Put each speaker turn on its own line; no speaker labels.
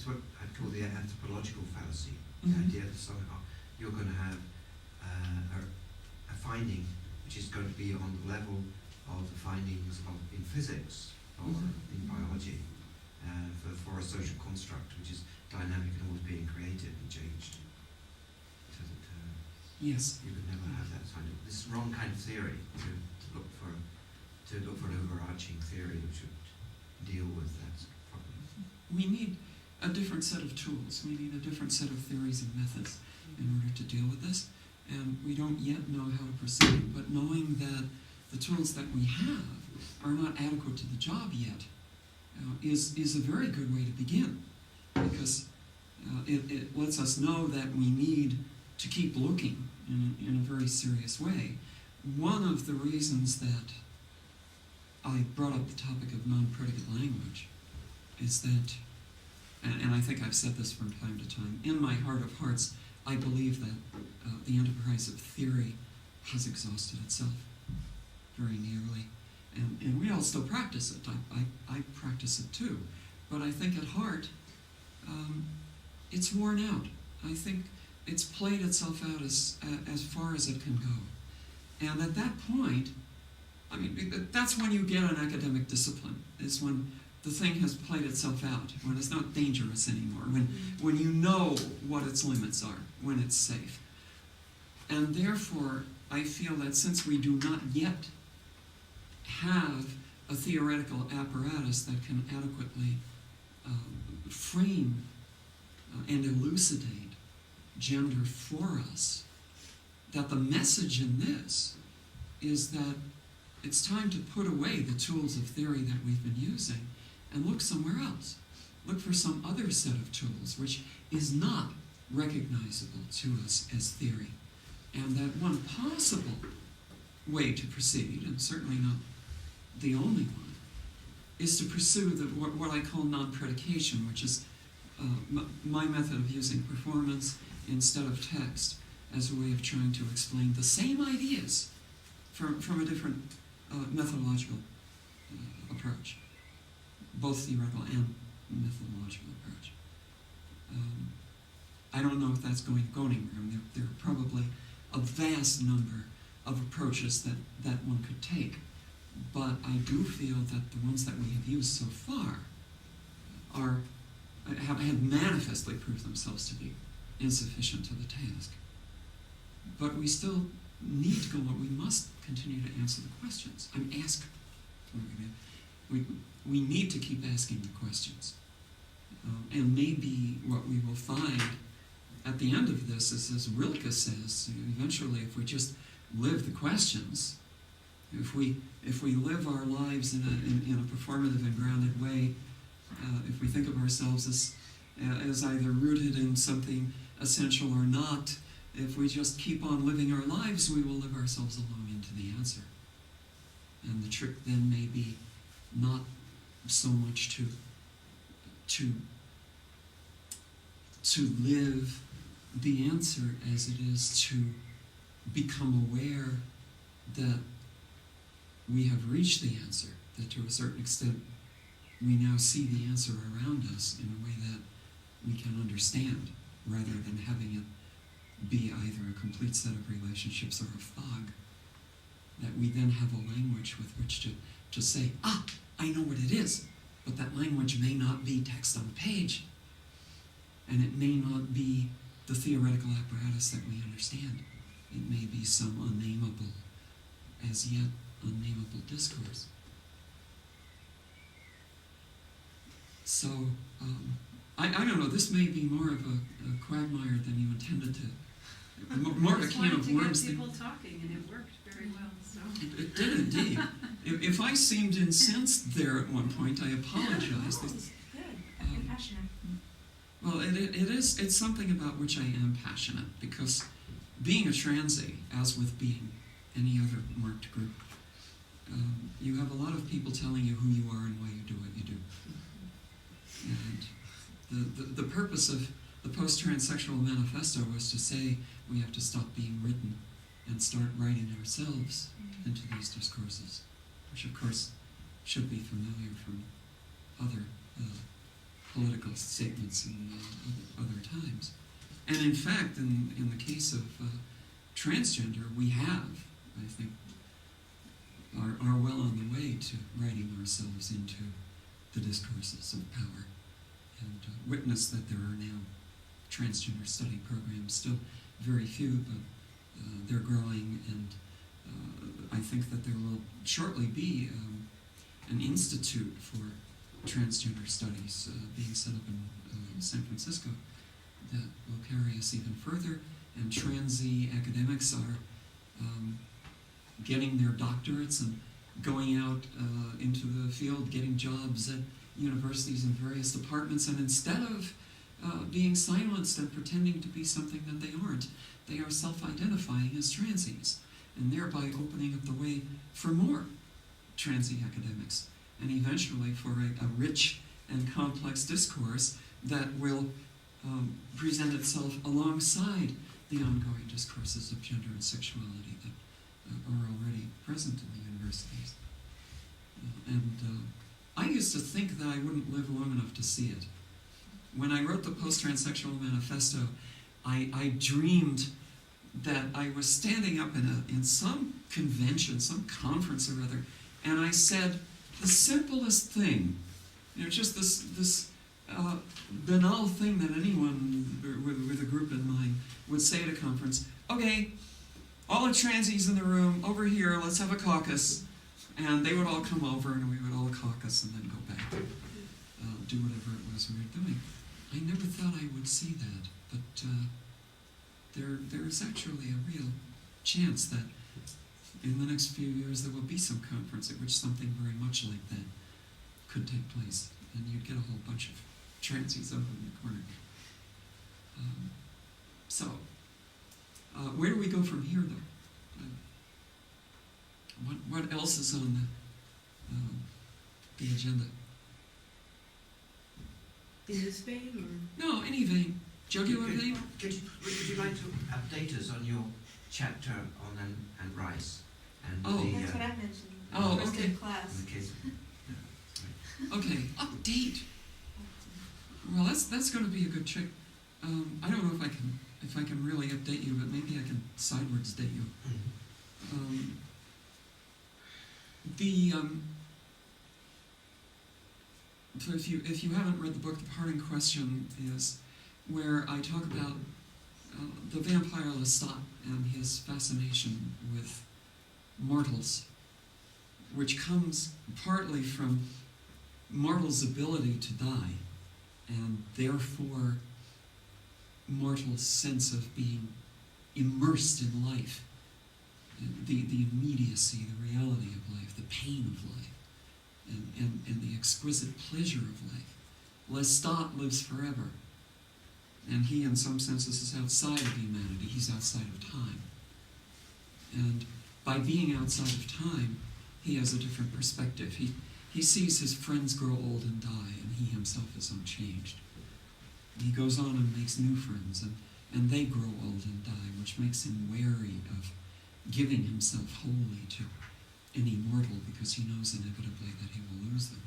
it's what I'd call the anthropological fallacy. The idea that somehow you're going to have a finding which is going to be on the level of the findings in physics or in biology for a social construct which is dynamic and always being created and changed. So that
yes,
you could never have that kind of this wrong kind of theory to look for an overarching theory which would deal with that problem.
we need a different set of tools. We need a different set of theories and methods in order to deal with this. And we don't yet know how to proceed, but knowing that the tools that we have are not adequate to the job yet is a very good way to begin, because it lets us know that we need to keep looking in a very serious way. One of the reasons that I brought up the topic of non-predicate language is that, and I think I've said this from time to time, in my heart of hearts, I believe that the enterprise of theory has exhausted itself very nearly. And we all still practice it. I practice it too. But I think at heart, it's worn out. I think it's played itself out as far as it can go. And at that point, I mean, that's when you get an academic discipline, is when the thing has played itself out, when it's not dangerous anymore, when you know what its limits are, when it's safe. And therefore, I feel that since we do not yet have a theoretical apparatus that can adequately frame and elucidate gender for us, that the message in this is that it's time to put away the tools of theory that we've been using and look somewhere else. Look for some other set of tools which is not recognizable to us as theory. And that one possible way to proceed, and certainly not the only one, is to pursue what I call non-predication, which is my method of using performance instead of text as a way of trying to explain the same ideas from a different methodological approach, both theoretical and methodological approach. I don't know if that's going to go anywhere. There are probably a vast number of approaches that one could take, but I do feel that the ones that we have used so far have manifestly proved themselves to be insufficient to the task. But we still need to go on. We must continue to answer the questions. We need to keep asking the questions. And maybe what we will find at the end of this is, as Rilke says, eventually if we just live the questions, if we live our lives in a performative and grounded way, if we think of ourselves as either rooted in something essential or not, if we just keep on living our lives, we will live ourselves along into the answer. And the trick then may be not so much to live the answer as it is to become aware that we have reached the answer, that to a certain extent we now see the answer around us in a way that we can understand, rather than having it be either a complete set of relationships or a fog, that we then have a language with which to say, I know what it is, but that language may not be text on a page, and it may not be the theoretical apparatus that we understand. It may be some unnameable, as yet unnameable discourse. So, I don't know, this may be more of a quagmire than you intended to, more of a can of worms.
To get people talking, and it worked very well. So.
It did indeed. If I seemed incensed there at one point, I apologize.
No, it's good. I'm passionate.
Well, it's something about which I am passionate, because being a transy, as with being any other marked group, you have a lot of people telling you who you are and why you do what you do. And the purpose of the Posttranssexual Manifesto was to say we have to stop being written and start writing ourselves into these discourses, which of course should be familiar from other political statements in other times. And in fact, in the case of transgender, we have, I think, are well on the way to writing ourselves into the discourses of power, and witness that there are now transgender study programs, still very few, but they're growing, and I think that there will shortly be an institute for transgender studies being set up in San Francisco that will carry us even further, and transy academics are getting their doctorates and going out into the field, getting jobs at universities in various departments, and instead of being silenced and pretending to be something that they aren't, they are self-identifying as transies, and thereby opening up the way for more transy academics, and eventually for a rich and complex discourse that will present itself alongside the ongoing discourses of gender and sexuality that are already present in the universities. I used to think that I wouldn't live long enough to see it. When I wrote the Posttranssexual Manifesto, I dreamed that I was standing up in some convention, some conference or other, and I said the simplest thing, just this banal thing that anyone with a group in mind would say at a conference. Okay, all the transies in the room, over here, let's have a caucus. And they would all come over and we would all caucus and then go back, do whatever it was we were doing. I never thought I would see that, but there is actually a real chance that in the next few years there will be some conference at which something very much like that could take place, and you'd get a whole bunch of transies over in the corner. Where do we go from here, though? What else is on the agenda?
In this vein, or?
No, any vein. Jugular vein?
Would you like to update us on your chapter on and rice? And
Oh.
That's what I mentioned.
Oh,
First
okay.
in class.
in the case of, no, sorry.
Okay, update. Well, that's going to be a good trick. I don't know if I can really update you, but maybe I can sideways date you. So if you haven't read the book, The Parting Question is where I talk about the vampire Lestat and his fascination with mortals, which comes partly from mortals' ability to die, and therefore mortals' sense of being immersed in life, the immediacy, the reality of life, the pain of life, and the exquisite pleasure of life. Lestat lives forever, and he in some senses is outside of humanity, he's outside of time. And by being outside of time, he has a different perspective. He sees his friends grow old and die, and he himself is unchanged. He goes on and makes new friends, and they grow old and die, which makes him wary of giving himself wholly to any mortal, because he knows inevitably that he will lose them.